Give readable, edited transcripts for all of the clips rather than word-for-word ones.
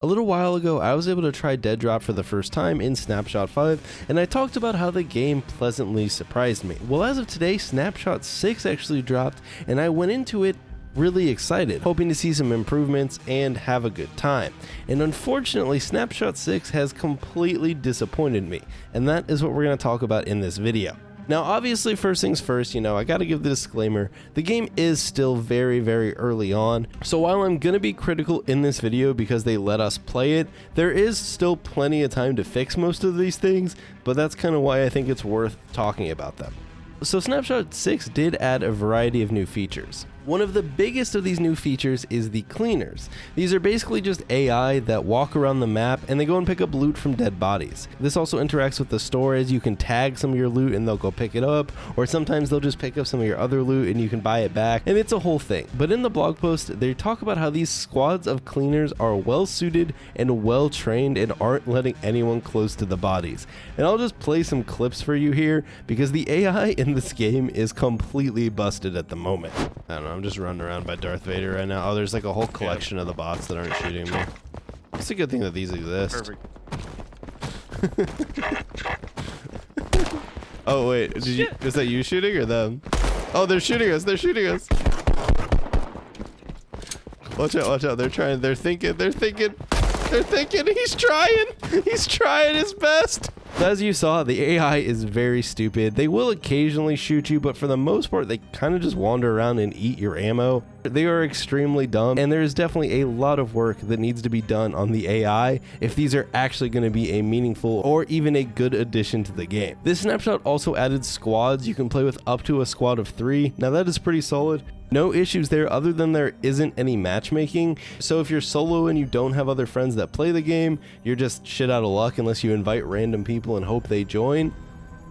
A little while ago, I was able to try DEADROP for the first time in Snapshot 5, and I talked about how the game pleasantly surprised me. Well, as of today, Snapshot 6 actually dropped, and I went into it really excited, hoping to see some improvements and have a good time. And unfortunately, Snapshot 6 has completely disappointed me, and that is what we're going to talk about in this video. Now, obviously, first things first, I gotta give the disclaimer, the game is still very, very early on, so while I'm gonna be critical in this video because they let us play it, there is still plenty of time to fix most of these things, but that's kind of why I think it's worth talking about them. So Snapshot 6 did add a variety of new features. One of the biggest of these new features is the cleaners. These are basically just AI that walk around the map and they go and pick up loot from dead bodies. This also interacts with the store, as you can tag some of your loot and they'll go pick it up, or sometimes they'll just pick up some of your other loot and you can buy it back, and it's a whole thing. But in the blog post, they talk about how these squads of cleaners are well suited and well trained and aren't letting anyone close to the bodies. And I'll just play some clips for you here because the AI in this game is completely busted at the moment. I don't know, I'm just running around by Darth Vader right now. Oh, there's like a whole collection of the bots that aren't shooting me. It's a good thing that these exist. Perfect. Oh wait, is that you shooting or them? Oh, they're shooting us, they're shooting us. Watch out, they're thinking, he's trying his best. As you saw, the AI is very stupid. They will occasionally shoot you, but for the most part, they kind of just wander around and eat your ammo. They are extremely dumb, and there is definitely a lot of work that needs to be done on the AI if these are actually going to be a meaningful or even a good addition to the game. This snapshot also added squads. You can play with up to a squad of 3. Now that is pretty solid. No issues there other than there isn't any matchmaking. So if you're solo and you don't have other friends that play the game, you're just shit out of luck unless you invite random people and hope they join,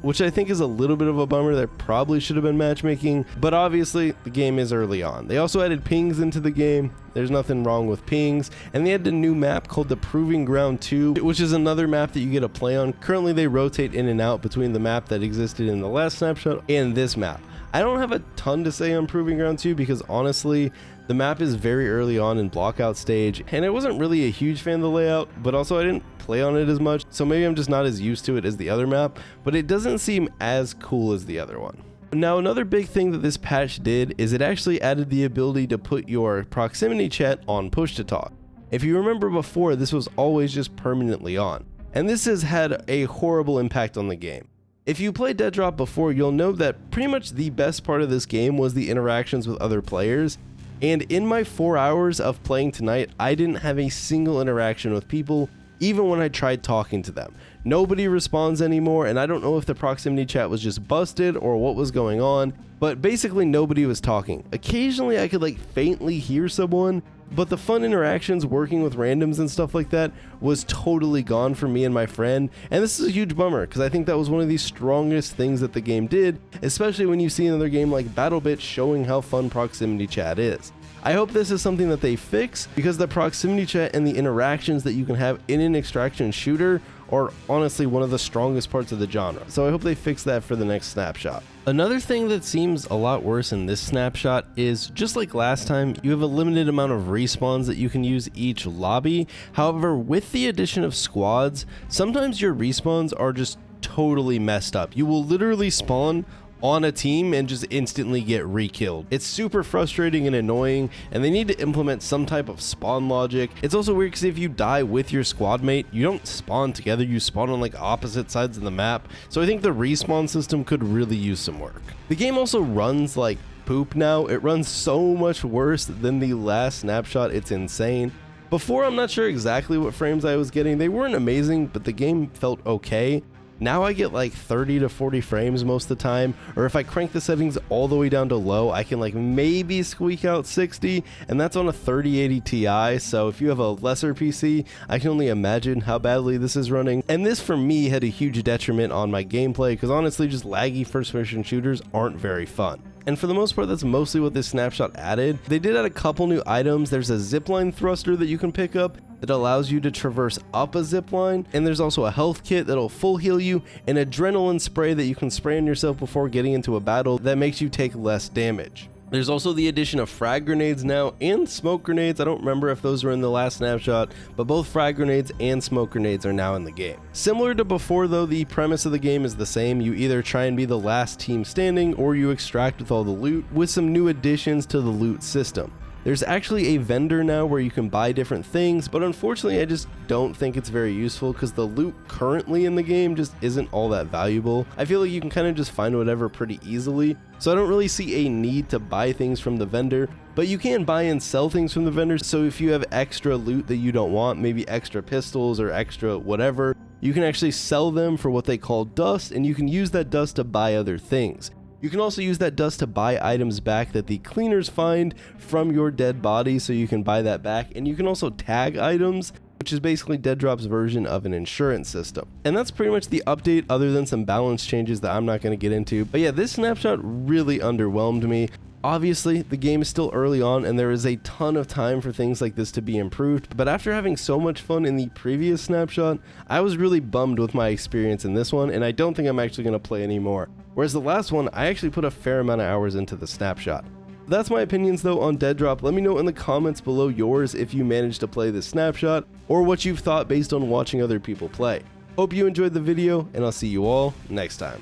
which I think is a little bit of a bummer. There probably should have been matchmaking, but obviously the game is early on. They also added pings into the game. There's nothing wrong with pings, and they added a new map called the Proving Ground 2, which is another map that you get to play on. Currently they rotate in and out between the map that existed in the last snapshot and this map. I don't have a ton to say on Proving Ground 2 because honestly, the map is very early on in blockout stage, and I wasn't really a huge fan of the layout, but also I didn't play on it as much, so maybe I'm just not as used to it as the other map, but it doesn't seem as cool as the other one. Now, another big thing that this patch did is it actually added the ability to put your proximity chat on push to talk. If you remember before, this was always just permanently on, and this has had a horrible impact on the game. If you played DEADROP before, you'll know that pretty much the best part of this game was the interactions with other players. And in my 4 hours of playing tonight, I didn't have a single interaction with people, even when I tried talking to them. Nobody responds anymore, and I don't know if the proximity chat was just busted or what was going on, but basically nobody was talking. Occasionally I could faintly hear someone, but the fun interactions working with randoms and stuff like that was totally gone for me and my friend, and this is a huge bummer because I think that was one of the strongest things that the game did, especially when you see another game like BattleBit showing how fun proximity chat is. I hope this is something that they fix because the proximity chat and the interactions that you can have in an extraction shooter are honestly one of the strongest parts of the genre, so I hope they fix that for the next snapshot. Another thing that seems a lot worse in this snapshot is, just like last time, you have a limited amount of respawns that you can use each lobby. However, with the addition of squads, sometimes your respawns are just totally messed up. You will literally spawn on a team and just instantly get re-killed. It's super frustrating and annoying, and they need to implement some type of spawn logic. It's also weird because if you die with your squad mate, you don't spawn together, you spawn on opposite sides of the map, so I think the respawn system could really use some work. The game also runs like poop now. It runs so much worse than the last snapshot, it's insane. Before, I'm not sure exactly what frames I was getting. They weren't amazing, but the game felt okay. Now I get 30 to 40 frames most of the time, or if I crank the settings all the way down to low, I can maybe squeak out 60, and that's on a 3080 Ti, so if you have a lesser PC, I can only imagine how badly this is running. And this for me had a huge detriment on my gameplay, because honestly just laggy first person shooters aren't very fun. And for the most part, that's mostly what this snapshot added. They did add a couple new items. There's a zipline thruster that you can pick up that allows you to traverse up a zipline, and there's also a health kit that'll full heal you, and adrenaline spray that you can spray on yourself before getting into a battle that makes you take less damage. There's also the addition of frag grenades now and smoke grenades. I don't remember if those were in the last snapshot, but both frag grenades and smoke grenades are now in the game. Similar to before though, the premise of the game is the same. You either try and be the last team standing or you extract with all the loot, with some new additions to the loot system. There's actually a vendor now where you can buy different things, but unfortunately I just don't think it's very useful because the loot currently in the game just isn't all that valuable. I feel like you can kind of just find whatever pretty easily, so I don't really see a need to buy things from the vendor, but you can buy and sell things from the vendor. So if you have extra loot that you don't want, maybe extra pistols or extra whatever, you can actually sell them for what they call dust, and you can use that dust to buy other things. You can also use that dust to buy items back that the cleaners find from your dead body, so you can buy that back. And you can also tag items, which is basically DEADROP's version of an insurance system. And that's pretty much the update, other than some balance changes that I'm not going to get into. But yeah, this snapshot really underwhelmed me. Obviously, the game is still early on and there is a ton of time for things like this to be improved, but after having so much fun in the previous snapshot, I was really bummed with my experience in this one, and I don't think I'm actually going to play anymore. Whereas the last one, I actually put a fair amount of hours into the snapshot. That's my opinions though on DEADROP. Let me know in the comments below yours if you managed to play this snapshot, or what you've thought based on watching other people play. Hope you enjoyed the video, and I'll see you all next time.